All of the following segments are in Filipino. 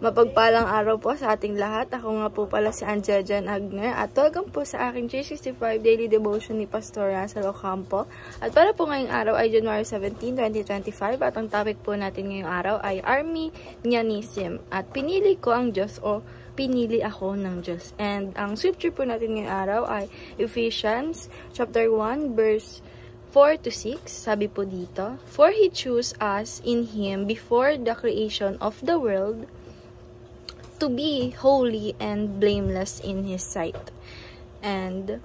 Mapagpalang araw po sa ating lahat. Ako nga po pala si Angela Jan Agner at welcome po sa aking 365 Daily Devotion ni Pastor Russell Ocampo. At para po ngayong araw ay January 17, 2025 at ang topic po natin ngayong araw ay Arminianism. At pinili ko ang Diyos o pinili ako ng Diyos. And ang scripture po natin ngayong araw ay Ephesians chapter 1 verse 4 to 6, sabi po dito, For He chose us in Him before the creation of the world to be holy and blameless in His sight. And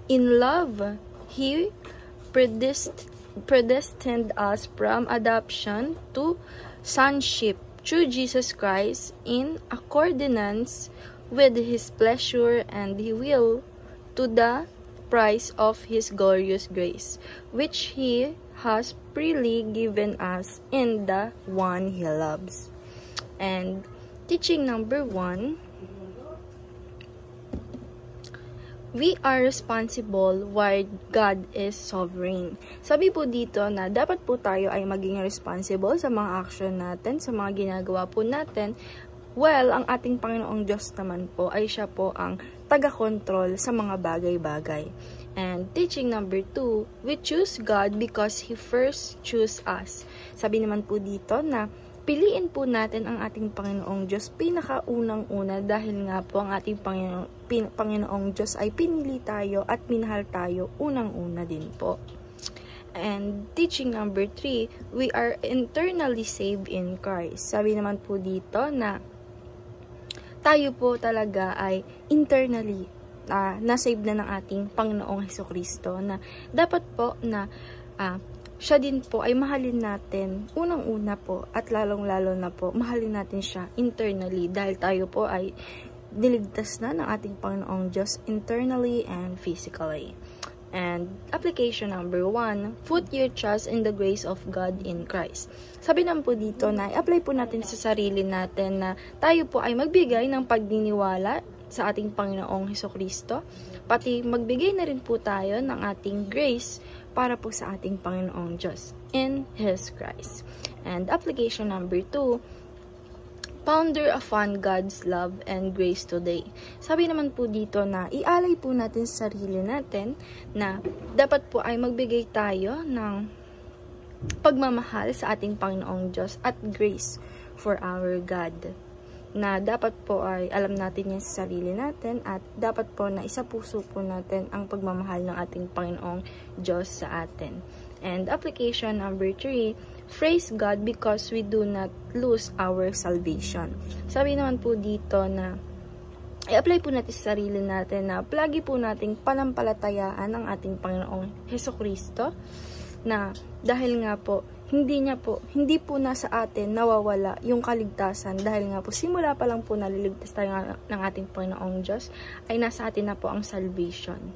in love, He predestined us from adoption to sonship through Jesus Christ in accordance with His pleasure and His will, to the price of His glorious grace, which He has freely given us in the one He loves. And teaching number 1, we are responsible while God is sovereign. Sabi po dito na dapat po tayo ay maging responsible sa mga action natin, sa mga ginagawa po natin. Well, ang ating Panginoong Diyos naman po ay siya po ang taga-control sa mga bagay-bagay. And teaching number 2, we choose God because He first chose us. Sabi naman po dito na piliin po natin ang ating Panginoong Diyos pinakaunang-una dahil nga po ang ating Panginoong Diyos ay pinili tayo at minahal tayo unang-una din po. And teaching number 3, we are internally saved in Christ. Sabi naman po dito na tayo po talaga ay internally na-save na ng ating Panginoong Hesukristo na dapat po na siya din po ay mahalin natin unang-una po at lalong-lalo na po mahalin natin siya internally dahil tayo po ay niligtas na ng ating Panginoong Diyos internally and physically. And application number 1, put your trust in the grace of God in Christ. Sabi naman po dito na i-apply po natin sa sarili natin na tayo po ay magbigay ng pagdiniwala sa ating Panginoong Hesukristo, pati magbigay na rin po tayo ng ating grace para po sa ating Panginoong Diyos in His Christ. And application number 2, ponder upon God's love and grace today. Sabi naman po dito na ialay po natin sa sarili natin na dapat po ay magbigay tayo ng pagmamahal sa ating Panginoong Diyos at grace for our God. Na dapat po ay alam natin yan sa sarili natin at dapat po na isa puso po natin ang pagmamahal ng ating Panginoong Diyos sa atin. And application number 3, praise God because we do not lose our salvation. Sabi naman po dito na i-apply po natin sa sarili natin na palagi po nating panampalatayaan ang ating Panginoong Hesukristo na dahil nga po hindi po nasa atin nawawala yung kaligtasan dahil nga po simula pa lang po naliligtas tayo ng ating Panginoong Diyos ay nasa atin na po ang salvation.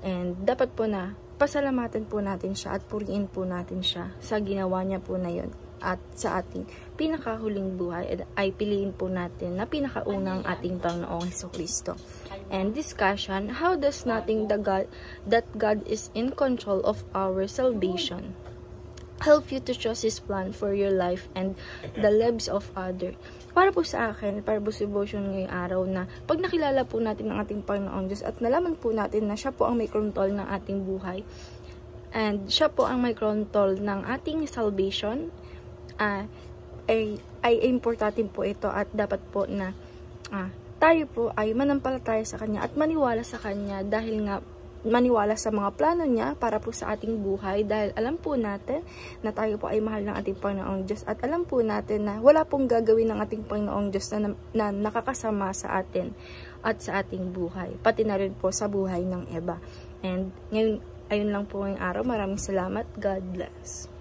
And dapat po na pasalamatan po natin siya at puriin po natin siya sa ginawa niya po na yun. At sa ating pinakahuling buhay ay piliin po natin na pinakaunang ating Panginoong Hesukristo. And discussion, how does nothing that God is in control of our salvation help you to trust His plan for your life and the lives of others? Para po sa akin, para po sa devotion ngayong araw na pag nakilala po natin ang ating Panginoong Diyos at nalaman po natin na siya po ang may control ng ating buhay and siya po ang may control ng ating salvation, ay importante po ito at dapat po na tayo po ay manampalataya sa Kanya at maniwala sa Kanya dahil nga maniwala sa mga plano niya para po sa ating buhay dahil alam po natin na tayo po ay mahal ng ating Panginoong Diyos at alam po natin na wala pong gagawin ng ating Panginoong Diyos na nakakasama sa atin at sa ating buhay, pati na rin po sa buhay ng iba. And ngayon, ayun lang po ngayong araw. Maraming salamat. God bless.